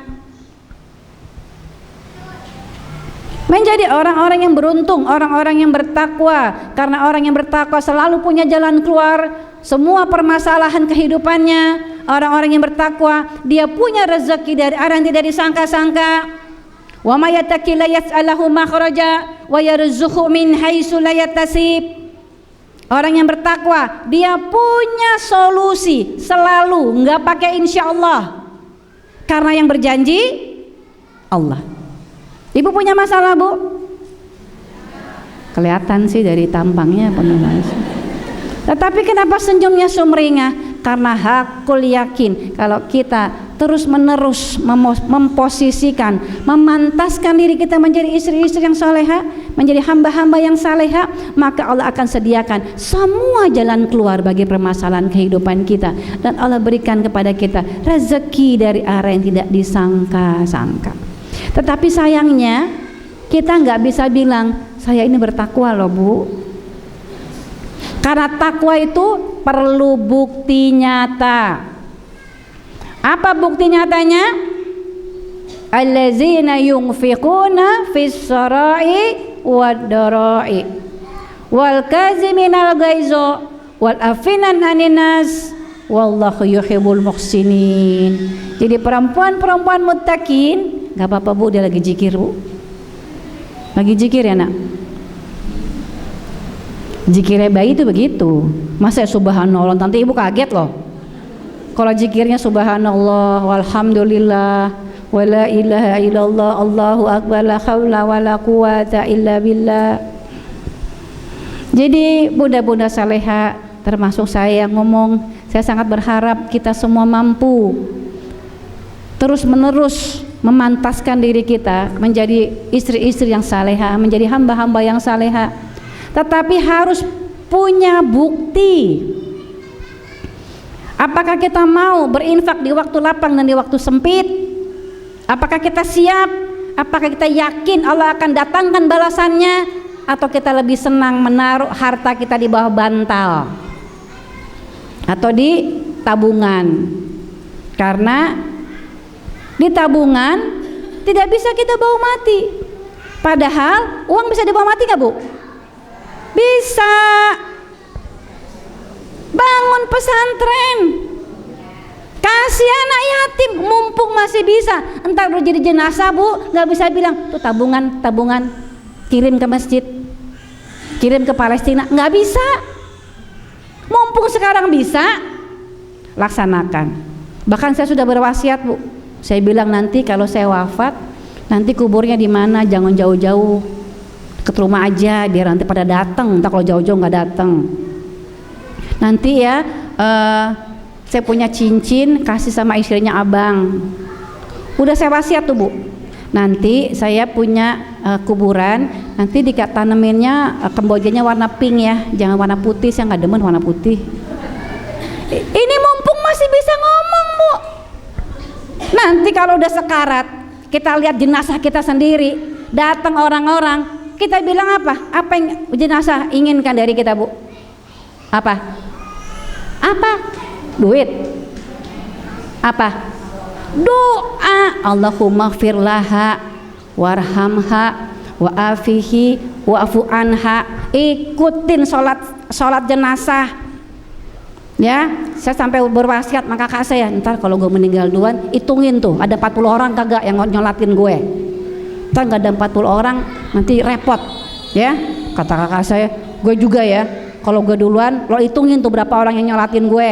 Menjadi orang-orang yang beruntung, orang-orang yang bertakwa. Karena orang yang bertakwa selalu punya jalan keluar semua permasalahan kehidupannya. Orang-orang yang bertakwa, dia punya rezeki dari arah yang tidak disangka-sangka. Wa may yattaqi la yas'alahu makhraja wa yarzuqhu min haitsu la yahtasib. Orang yang bertakwa, dia punya solusi selalu, enggak pakai insyaallah. Karena yang berjanji Allah. Ibu punya masalah Bu? Kelihatan sih dari tampangnya penuh masalah. Tetapi kenapa senyumnya sumringah? Karena hakul yakin kalau kita terus menerus memposisikan, memantaskan diri kita menjadi istri-istri yang soleha, menjadi hamba-hamba yang saleha, maka Allah akan sediakan semua jalan keluar bagi permasalahan kehidupan kita, dan Allah berikan kepada kita rezeki dari arah yang tidak disangka-sangka. Tetapi sayangnya kita nggak bisa bilang saya ini bertakwa loh Bu, karena takwa itu perlu bukti nyata. Apa bukti nyatanya? Allazina yunfiquna fis sarai wad darai wal kaziminal ghaiza wal afinan aninas wallahu yuhibbul muhsinin. Jadi perempuan-perempuan muttaqin, enggak apa-apa Bu, dia lagi zikir Bu. Lagi zikir ya Nak. Zikirnya bayi itu begitu. Masa subhanallah, nanti Ibu kaget loh. Kalau zikirnya subhanallah walhamdulillah wala ilaha illallah Allahu akbar la haula wala quwata illa billah. Jadi bunda-bunda saleha termasuk saya yang ngomong, saya sangat berharap kita semua mampu terus menerus memantaskan diri kita menjadi istri-istri yang saleha, menjadi hamba-hamba yang saleha. Tetapi harus punya bukti. Apakah kita mau berinfak di waktu lapang dan di waktu sempit? Apakah kita siap? Apakah kita yakin Allah akan datangkan balasannya? Atau kita lebih senang menaruh harta kita di bawah bantal atau di tabungan? Karena di tabungan tidak bisa kita bawa mati. Padahal uang bisa dibawa mati nggak Bu? Bisa. Bangun pesantren, kasih anak yatim mumpung masih bisa. Entar udah jadi jenazah Bu, nggak bisa bilang tuh tabungan kirim ke masjid, kirim ke Palestina, nggak bisa. Mumpung sekarang bisa, laksanakan. Bahkan saya sudah berwasiat Bu, Saya bilang nanti kalau saya wafat, nanti kuburnya di mana? Jangan jauh-jauh, ke rumah aja biar nanti pada datang. Entah kalau jauh-jauh nggak datang. Nanti ya saya punya cincin kasih sama istrinya abang. Udah saya wasiat tuh Bu. Nanti saya punya kuburan, nanti taneminnya kembojanya warna pink ya, jangan warna putih. Saya nggak demen warna putih. Ini mumpung masih bisa ngomong Bu. Nanti kalau udah sekarat, kita lihat jenazah kita sendiri, datang orang-orang, kita bilang apa? Apa yang jenazah inginkan dari kita Bu? Apa? Duit. Apa? Doa. Allahumma gfir laha warhamha wa'afihi wa'fu anha. Ikutin sholat jenazah. Ya, saya sampai berwasiat sama kakak saya, ntar kalau gue meninggal duluan, hitungin tuh ada 40 orang kagak yang nyolatin gue. Ntar nggak ada 40 orang nanti repot. Ya, kata kakak saya, gue juga ya. Kalau gue duluan, lo hitungin tuh berapa orang yang nyolatin gue.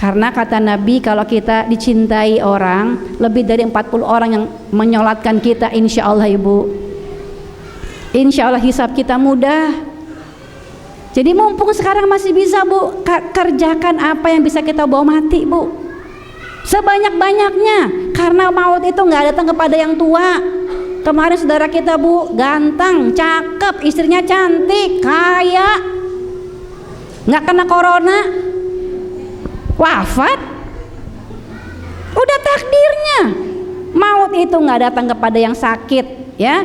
Karena kata Nabi, kalau kita dicintai orang, lebih dari 40 orang yang menyolatkan kita, insya Allah Ibu, insya Allah hisab kita mudah. Jadi mumpung sekarang masih bisa Bu, kerjakan apa yang bisa kita bawa mati Bu, sebanyak-banyaknya. Karena maut itu nggak datang kepada yang tua. Kemarin saudara kita Bu, ganteng, cakep, istrinya cantik, kaya, nggak kena corona, wafat. Udah takdirnya. Maut itu nggak datang kepada yang sakit, ya.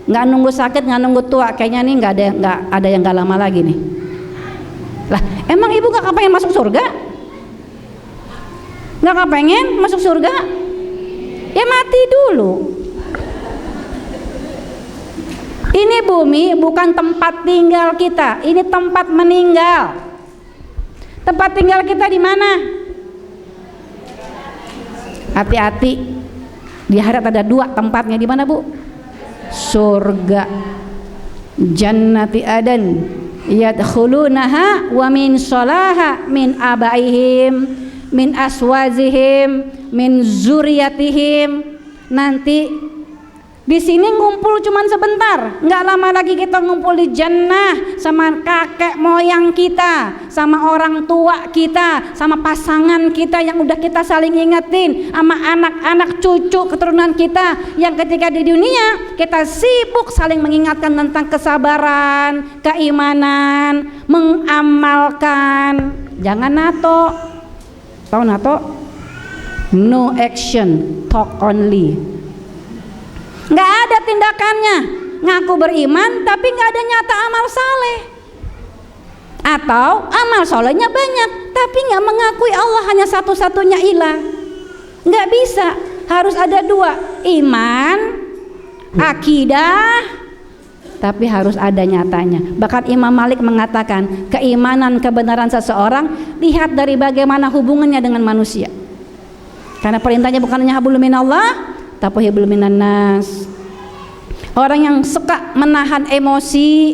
Nggak nunggu sakit, nggak nunggu tua. Kayaknya nih nggak ada yang nggak lama lagi nih. Lah, emang ibu nggak kepengen masuk surga? Nggak kepengen masuk surga? Ya mati dulu. Ini bumi bukan tempat tinggal kita, ini tempat meninggal. Tempat tinggal kita di mana? Hati-hati. Di akhirat ada 2 tempatnya, di mana Bu? Surga, jannati adan yadkhulunaha wa min salaha min abaihim min aswazihim min zuriyatihim. Nanti di sini ngumpul cuman sebentar, nggak lama lagi kita ngumpul di jannah sama kakek moyang kita, sama orang tua kita, sama pasangan kita yang udah kita saling ingetin, sama anak-anak cucu keturunan kita yang ketika di dunia kita sibuk saling mengingatkan tentang kesabaran, keimanan, mengamalkan. Jangan NATO. Tahu NATO? No action, talk only. Nggak ada tindakannya, ngaku beriman tapi nggak ada nyata amal saleh, atau amal solehnya banyak tapi nggak mengakui Allah hanya satu-satunya ilah. Nggak bisa, harus ada 2, iman, akidah, tapi harus ada nyatanya. Bahkan Imam Malik mengatakan keimanan kebenaran seseorang lihat dari bagaimana hubungannya dengan manusia, karena perintahnya bukan hanya hablum minallah tapi hablum minan nas. Orang yang suka menahan emosi,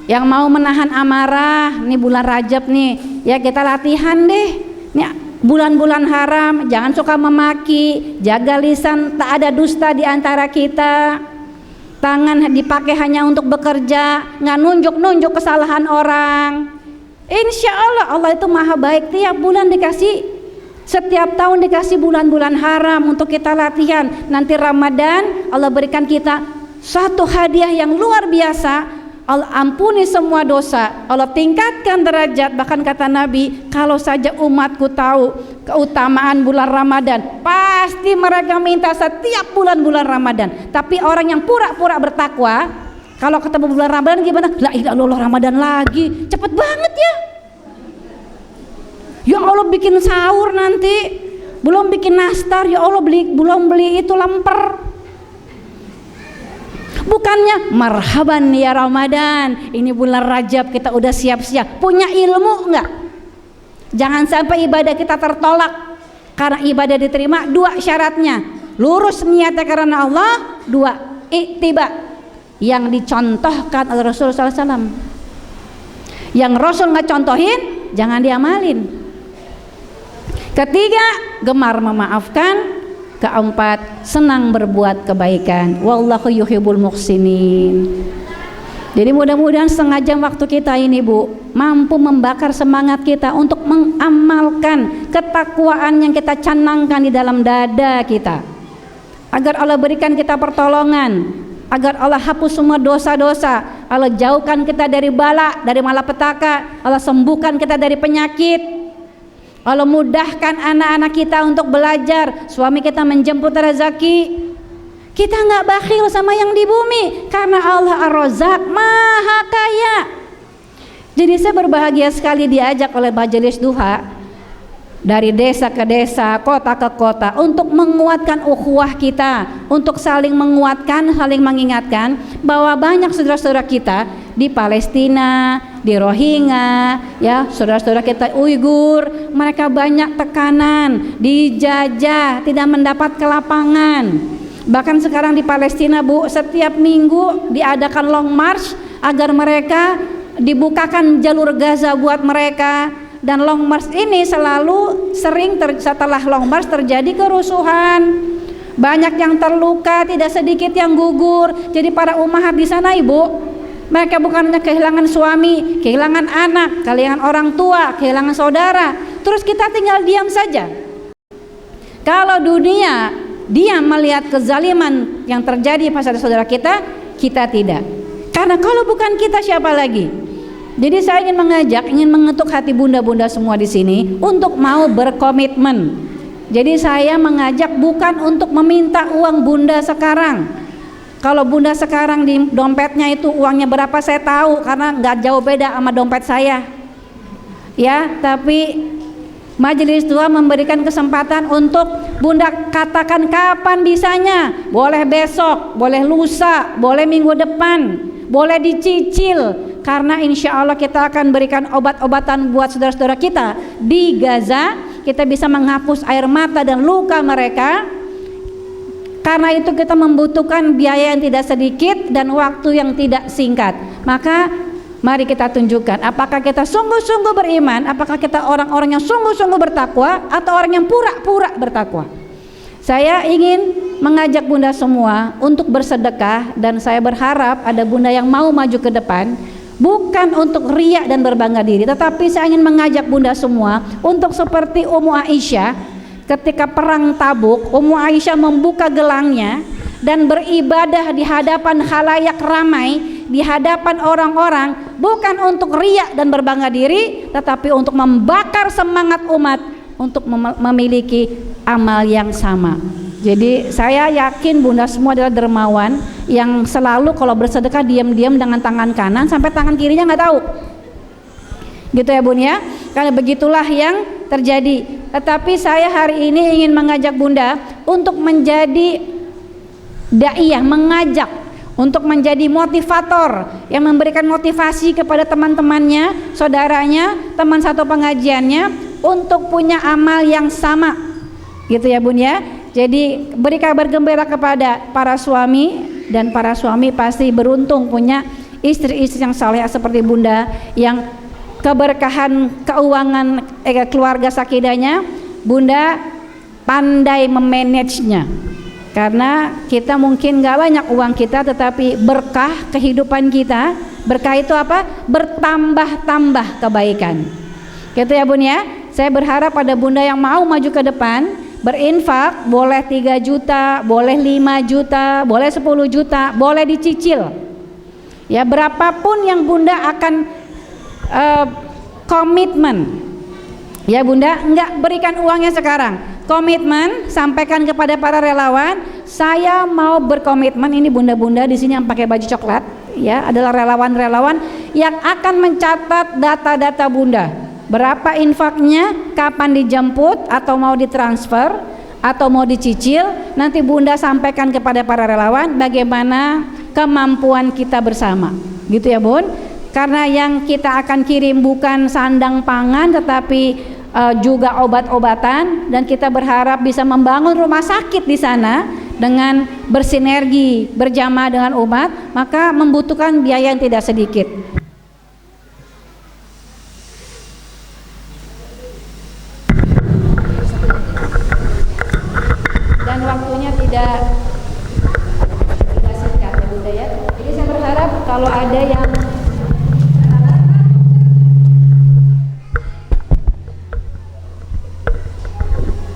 yang mau menahan amarah, nih bulan Rajab nih, ya kita latihan deh. Nih bulan-bulan haram, jangan suka memaki, jaga lisan, tak ada dusta di antara kita. Tangan dipakai hanya untuk bekerja, nggak nunjuk-nunjuk kesalahan orang. Insya Allah, Allah itu maha baik. Tiap bulan dikasih, setiap tahun dikasih bulan-bulan haram untuk kita latihan. Nanti Ramadan Allah berikan kita satu hadiah yang luar biasa. Allah ampuni semua dosa, Allah tingkatkan derajat. Bahkan kata Nabi, kalau saja umatku tahu keutamaan bulan Ramadan, pasti mereka minta setiap bulan-bulan Ramadan. Tapi orang yang pura-pura bertakwa, kalau ketemu bulan Ramadan gimana? La ilaha illallah, Ramadan lagi, cepet banget ya. Ya Allah, bikin sahur nanti, belum bikin nastar, ya Allah belum beli itu lemper. Bukannya marhaban ya Ramadan, ini bulan Rajab kita udah siap-siap. Punya ilmu enggak? Jangan sampai ibadah kita tertolak. Karena ibadah diterima 2 syaratnya, lurus niatnya karena Allah, 2 ittiba, yang dicontohkan oleh Rasulullah SAW. Yang Rasul nggak contohin, jangan diamalin. Ketiga, gemar memaafkan. Keempat, senang berbuat kebaikan. Wallahu yuhibbul muhsinin. Jadi mudah-mudahan setengah jam waktu kita ini, Bu, mampu membakar semangat kita untuk mengamalkan ketakwaan yang kita canangkan di dalam dada kita, agar Allah berikan kita pertolongan, agar Allah hapus semua dosa-dosa, Allah jauhkan kita dari bala, dari malapetaka, Allah sembuhkan kita dari penyakit, Allah mudahkan anak-anak kita untuk belajar, suami kita menjemput rezeki. Kita nggak bakhil sama yang di bumi, karena Allah Ar-Razzaq, Maha Kaya. Jadi saya berbahagia sekali diajak oleh Majelis Duha dari desa ke desa, kota ke kota, untuk menguatkan ukhuwah kita, untuk saling menguatkan, saling mengingatkan bahwa banyak saudara-saudara kita di Palestina, di Rohingya, ya, saudara-saudara kita Uighur, mereka banyak tekanan, dijajah, tidak mendapat kelapangan. Bahkan sekarang di Palestina, Bu, setiap minggu diadakan long march agar mereka dibukakan jalur Gaza buat mereka. Dan long march ini selalu sering setelah long march terjadi kerusuhan. Banyak yang terluka, tidak sedikit yang gugur. Jadi para ummahat di sana, Ibu, mereka bukan hanya kehilangan suami, kehilangan anak, kehilangan orang tua, kehilangan saudara. Terus kita tinggal diam saja. Kalau dunia diam melihat kezaliman yang terjadi pada saudara kita, kita tidak. Karena kalau bukan kita, siapa lagi? Jadi saya ingin mengajak, ingin mengetuk hati bunda-bunda semua di sini untuk mau berkomitmen. Jadi saya mengajak bukan untuk meminta uang bunda sekarang. Kalau bunda sekarang di dompetnya itu uangnya berapa saya tahu, karena nggak jauh beda sama dompet saya. Ya, tapi Majelis Duha memberikan kesempatan untuk bunda katakan kapan bisanya. Boleh besok, boleh lusa, boleh minggu depan, boleh dicicil. Karena insya Allah kita akan berikan obat-obatan buat saudara-saudara kita di Gaza. Kita bisa menghapus air mata dan luka mereka. Karena itu kita membutuhkan biaya yang tidak sedikit dan waktu yang tidak singkat. Maka mari kita tunjukkan apakah kita sungguh-sungguh beriman, apakah kita orang-orang yang sungguh-sungguh bertakwa atau orang yang pura-pura bertakwa. Saya ingin mengajak bunda semua untuk bersedekah, dan saya berharap ada bunda yang mau maju ke depan, bukan untuk riya dan berbangga diri, tetapi saya ingin mengajak bunda semua untuk seperti Ummu Aisyah ketika perang Tabuk. Ummu Aisyah membuka gelangnya dan beribadah di hadapan khalayak ramai, di hadapan orang-orang, bukan untuk riya dan berbangga diri, tetapi untuk membakar semangat umat untuk memiliki amal yang sama. Jadi saya yakin bunda semua adalah dermawan yang selalu kalau bersedekah diam-diam dengan tangan kanan sampai tangan kirinya nggak tahu. Gitu ya bun ya, karena begitulah yang terjadi. Tetapi saya hari ini ingin mengajak bunda untuk menjadi daiyah, mengajak untuk menjadi motivator yang memberikan motivasi kepada teman-temannya, saudaranya, teman satu pengajiannya untuk punya amal yang sama. Gitu ya bun ya. Jadi beri kabar gembira kepada para suami, dan para suami pasti beruntung punya istri-istri yang saleh seperti bunda, yang keberkahan keuangan keluarga sakidahnya bunda pandai memanagenya. Karena kita mungkin gak banyak uang kita, tetapi berkah kehidupan kita. Berkah itu apa? Bertambah-tambah kebaikan. Gitu ya bun ya. Saya berharap ada bunda yang mau maju ke depan, berinfak, boleh 3 juta, boleh 5 juta, boleh 10 juta, boleh dicicil. Ya, berapapun yang bunda akan komitmen. Ya bunda, enggak berikan uangnya sekarang. Komitmen, sampaikan kepada para relawan, saya mau berkomitmen. Ini bunda-bunda di sini yang pakai baju coklat, ya, adalah relawan-relawan yang akan mencatat data-data bunda. Berapa infaknya, kapan dijemput atau mau ditransfer atau mau dicicil, nanti bunda sampaikan kepada para relawan bagaimana kemampuan kita bersama. Gitu ya bun. Karena yang kita akan kirim bukan sandang pangan, tetapi juga obat-obatan, dan kita berharap bisa membangun rumah sakit di sana dengan bersinergi berjamaah dengan umat, maka membutuhkan biaya yang tidak sedikit. kalau ada yang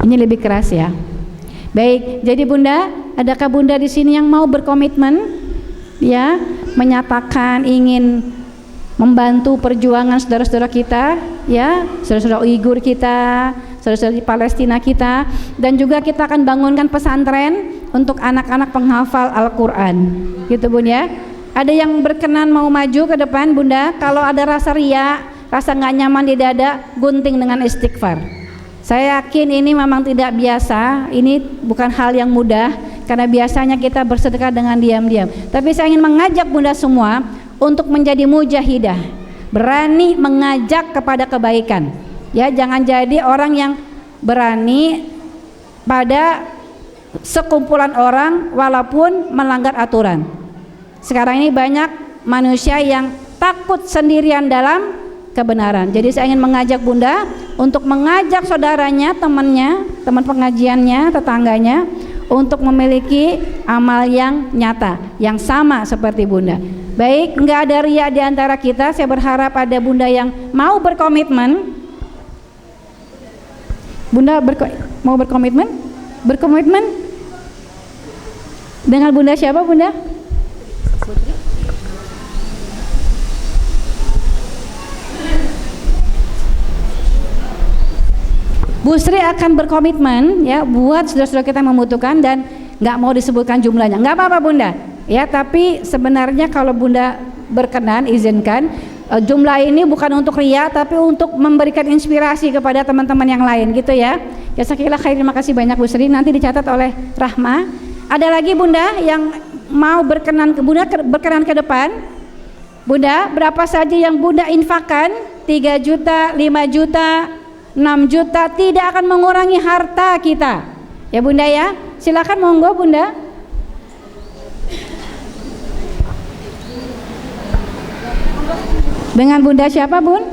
ini lebih keras ya. Baik, jadi Bunda, adakah Bunda di sini yang mau berkomitmen ya, menyatakan ingin membantu perjuangan saudara-saudara kita ya, saudara-saudara Uighur kita, saudara-saudara di Palestina kita, dan juga kita akan bangunkan pesantren untuk anak-anak penghafal Al-Quran gitu Bun ya. Ada yang berkenan mau maju ke depan Bunda? Kalau ada rasa ria, rasa nggak nyaman di dada, gunting dengan istighfar. Saya yakin ini memang tidak biasa, ini bukan hal yang mudah karena biasanya kita bersedekah dengan diam-diam. Tapi saya ingin mengajak Bunda semua untuk menjadi mujahidah, berani mengajak kepada kebaikan. Ya, jangan jadi orang yang berani pada sekumpulan orang walaupun melanggar aturan. Sekarang ini banyak manusia yang takut sendirian dalam kebenaran. Jadi saya ingin mengajak Bunda untuk mengajak saudaranya, temannya, teman pengajiannya, tetangganya untuk memiliki amal yang nyata, yang sama seperti Bunda. Baik, enggak ada ria di antara kita. Saya berharap ada Bunda yang mau berkomitmen. Bunda mau berkomitmen? Berkomitmen dengan Bunda siapa Bunda? Bu Sri akan berkomitmen ya buat saudara-saudara kita yang membutuhkan, dan nggak mau disebutkan jumlahnya. Nggak apa-apa Bunda ya, tapi sebenarnya kalau Bunda berkenan izinkan, jumlah ini bukan untuk ria tapi untuk memberikan inspirasi kepada teman-teman yang lain gitu ya. Jazakallah khair, terima kasih banyak Bu Sri, nanti dicatat oleh Rahma. Ada lagi Bunda yang mau berkenan ke depan? Bunda, berapa saja yang Bunda infakkan? 3 juta, 5 juta, 6 juta, tidak akan mengurangi harta kita ya Bunda ya. Silakan monggo Bunda. Dengan Bunda siapa Bun?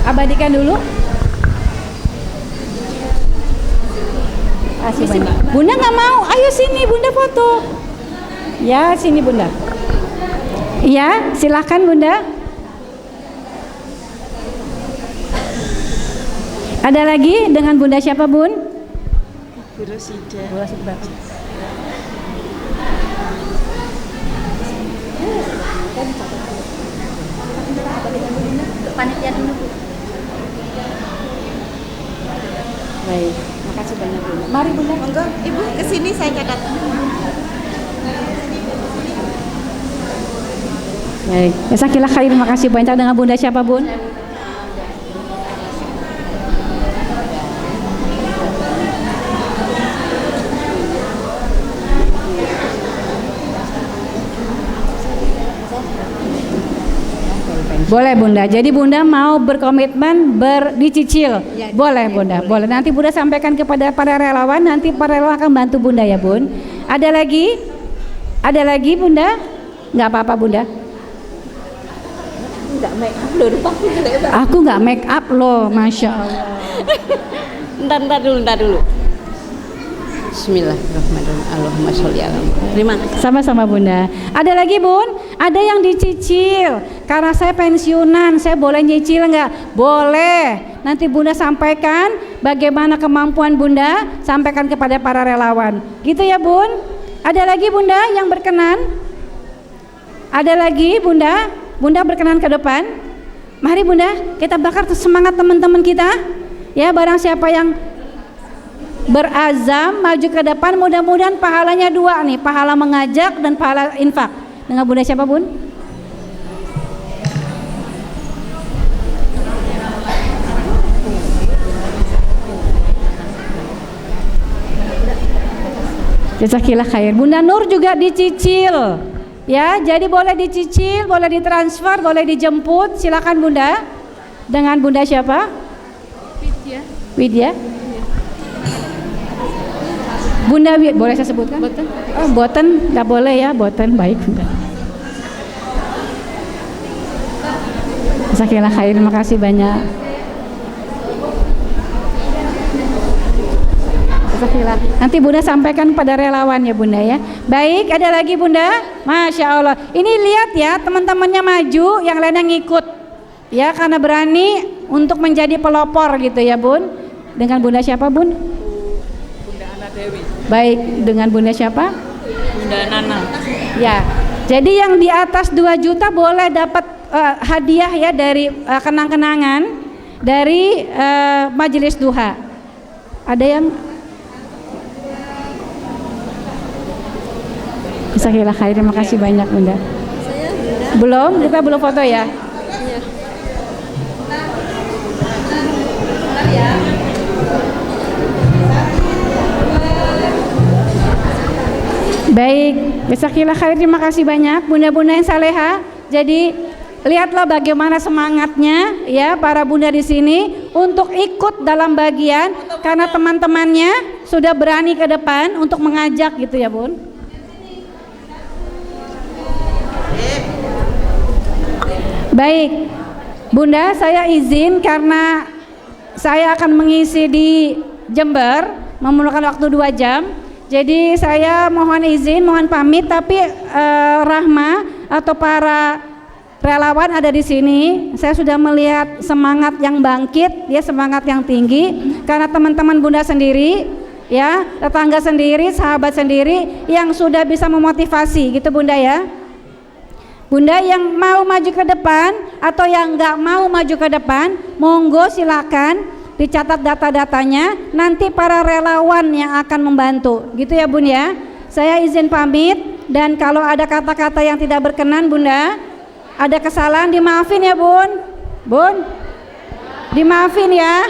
Abadikan dulu. Kasih banyak. Bunda nggak mau, ayo sini Bunda foto. Ya sini Bunda. Iya silakan Bunda. Ada lagi dengan Bunda siapa Bun? Bu Rosida. Panitia dulu Bu. Baik, makasih banyak Bunda. Mari Bunda. Monggo, Ibu kesini saya catat. Baik, jazakallah khair, terima kasih banyak. Dengan Bunda siapa Bun? Boleh Bunda, jadi Bunda mau berkomitmen dicicil, ya, boleh Bunda, boleh. Nanti Bunda sampaikan kepada para relawan, nanti para relawan akan bantu Bunda ya Bun. Ada lagi Bunda? Nggak apa-apa Bunda. Enggak make up loh, Aku nggak make up loh, Masya Allah. Ntar dulu. Bismillahirrahmanirrahim. Allahumma sholli ala Muhammad. Terima kasih. Sama-sama Bunda. Ada lagi Bun? Ada yang dicicil. Karena saya pensiunan, saya boleh nyicil nggak? Boleh. Nanti Bunda sampaikan bagaimana kemampuan Bunda, sampaikan kepada para relawan. Gitu ya Bun? Ada lagi Bunda yang berkenan? Ada lagi Bunda? Bunda berkenan ke depan? Mari Bunda, kita bakar semangat teman-teman kita. Ya, barang siapa yang berazam maju ke depan, mudah-mudahan pahalanya 2 nih, pahala mengajak dan pahala infak. Dengan Bunda siapa Bun? Jazakallah khair. Bunda Nur juga dicicil ya, jadi boleh dicicil, boleh ditransfer, boleh dijemput. Silakan Bunda. Dengan Bunda siapa? Widya. Bunda boleh saya sebutkan? Boten. Oh, boten nggak boleh ya, boten. Baik Bunda. Jazakallah khair, terima kasih banyak. Jazakallah. Nanti Bunda sampaikan pada relawan ya Bunda ya. Baik, ada lagi Bunda? Masya Allah. Ini lihat ya, teman-temannya maju, yang lainnya ngikut. Ya, karena berani untuk menjadi pelopor gitu ya Bun. Dengan Bunda siapa Bun? Bunda Ana Dewi. Baik, dengan Bunda siapa? Bunda Nana. Ya. Jadi yang di atas 2 juta boleh dapat hadiah ya dari kenang-kenangan dari majelis duha. Ada yang Jazakallah khair, terima kasih banyak Bunda. Belum, kita belum foto ya. Baik, jazakallah khair, terima kasih banyak bunda-bunda yang saleha. Jadi lihatlah bagaimana semangatnya ya para bunda di sini untuk ikut dalam bagian, karena teman-temannya sudah berani ke depan untuk mengajak gitu ya Bun. Baik, Bunda, saya izin karena saya akan mengisi di Jember, memerlukan waktu 2 jam. Jadi saya mohon izin, mohon pamit, tapi Rahma atau para relawan ada di sini. Saya sudah melihat semangat yang bangkit, ya, semangat yang tinggi, karena teman-teman Bunda sendiri, ya, tetangga sendiri, sahabat sendiri yang sudah bisa memotivasi, gitu Bunda ya. Bunda yang mau maju ke depan atau yang nggak mau maju ke depan, monggo silakan dicatat data-datanya, nanti para relawan yang akan membantu, gitu ya Bun ya. Saya izin pamit, dan kalau ada kata-kata yang tidak berkenan Bunda, ada kesalahan dimaafin ya Bun. Bun, dimaafin ya,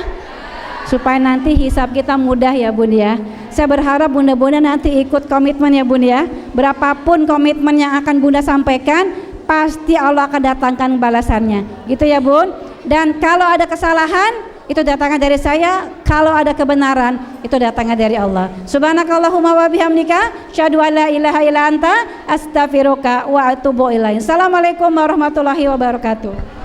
supaya nanti hisab kita mudah ya Bun ya. Saya berharap bunda-bunda nanti ikut komitmen ya Bun ya. Berapapun komitmen yang akan Bunda sampaikan, pasti Allah akan datangkan balasannya, gitu ya Bun. Dan kalau ada kesalahan, itu datangnya dari saya. Kalau ada kebenaran, itu datangnya dari Allah. Subhanakallahumma wa bihamdika, syahadu an la ilaha illa anta, astaghfiruka wa atubu ilaik. Assalamualaikum warahmatullahi wabarakatuh.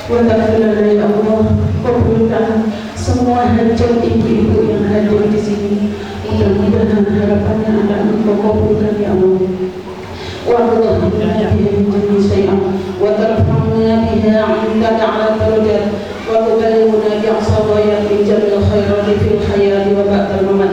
Watakfirullah ya Allah, kabulkan semua hajat ibu-ibu yang hadir di sini. Mudah-mudahan harapannya akan Engkau kabulkan ya Allah. Wa Allahumma biha min kulli syai'in wa tarfa'na biha 'indaka 'ala darajat wa tuballighuna bi aqsawaya fi jamil khairati fil hayati wa ba'dal mamat.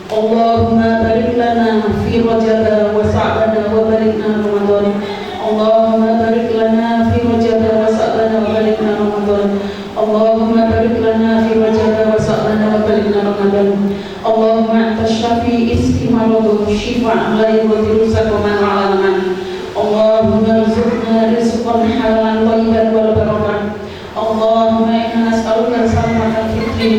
Allahumma barik lana fi Rajab wa Sa'bana wa balikna Ramadan. Allahumma barik lana fi Rajab wa Sa'bana wa balikna Ramadan. Allahumma barik lana fi Rajab wa Sa'bana wa balikna Ramadan. Allahumma anta syafi iski maradu shifa' la yughadiru saqaman wa alaman. Allahumma rizqna rizqan halalan thayyiban wal barakah. Allahumma inna nas'aluka salamatan fid din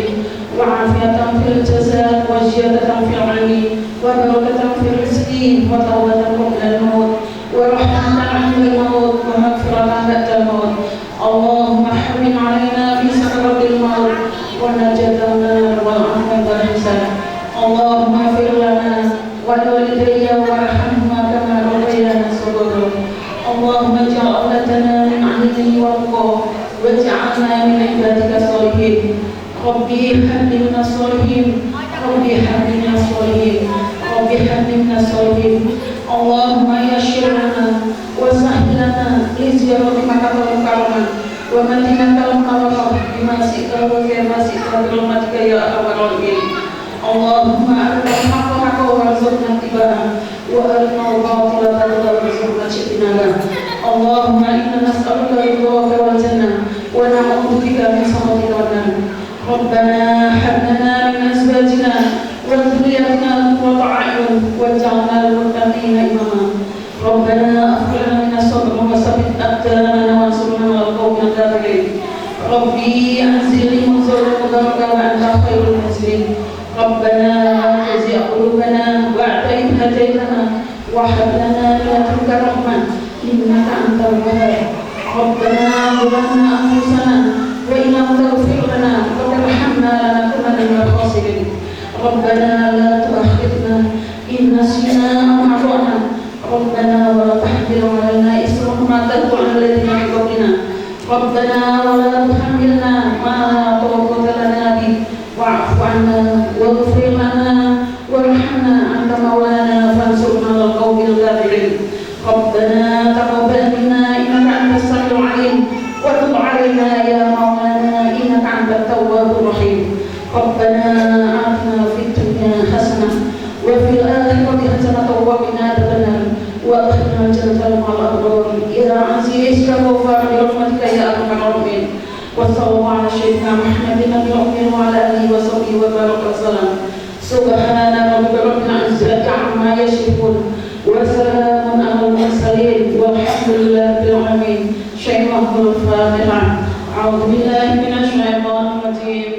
wa 'afiyatan fil jasad wa ziyadatan fil 'ilmi wa barakatan fil rizqi wa tawbatan qabla al-maut wa rahmatan 'inda al-maut wa maghfiratan ba'da al-maut. Allahumma hawwin 'alaina fi sakaratil maut wa najatan wal 'afwan wal ihsan. Allahumma ighfir lana wa liwalidayya warhamhuma kama rabbayana shaghira. Allahumma ij'al auladana min 'ilmi wa qurra waj'alna min ibadika shalihin. Rabbi habli minas shalihin, Rabbi habli minas shalihin, Rabbi habli minas shalihin. Allahumma yassir lana wa sahhil lana li ziyarati makamal mukarramah wa madinatal munawwarah bima syi'ta wa kama syi'ta bi rahmatika ya arhamar rahimin. Allahumma arina al-haqqa haqqan warzuqna ittiba'ah wa arina al-batila batilan warzuqna ijtinabah. Allahumma inna nas'aluka ridhaka wal jannah wa na'udzu bika min sakhatika wan nar. Rabbana hab lana min azwajina wa dhurriyyatina qurrata a'yun waj'alna lil muttaqina imama. Rabbana ighfir lana min as-sabr wa tsabbit aqdamana wansurna 'alal qawmil kafirin. Rabbi anzilni munzalan mubarakan wa anta khairul munzilin. Rabbana la tuzigh qulubana ba'da idh hadaytana wa hab lana min ladunka rahmah innaka antal wahhab. Rabbana zalamna anfusana wa in lam taghfir lana wa tarhamna lanakunanna minal khasirin. أنت التواب الرحيم ربنا آتنا في الدنيا حسنة وفي الآخرة حسنة وقنا عذاب النار وأدخلنا الجنة مع الأبرار يا عزيز كغفار برحمتك يا أرحم الراحمين وصلى الله على سيدنا محمد النبي الأمي وعلى آله وصحبه وبارك وسلم سبحان ربك رب العزة عما يصفون وسلام على المرسلين والحمد لله رب العالمين شيخ الفاتحة أعوذ بالله من الشيطان الرجيم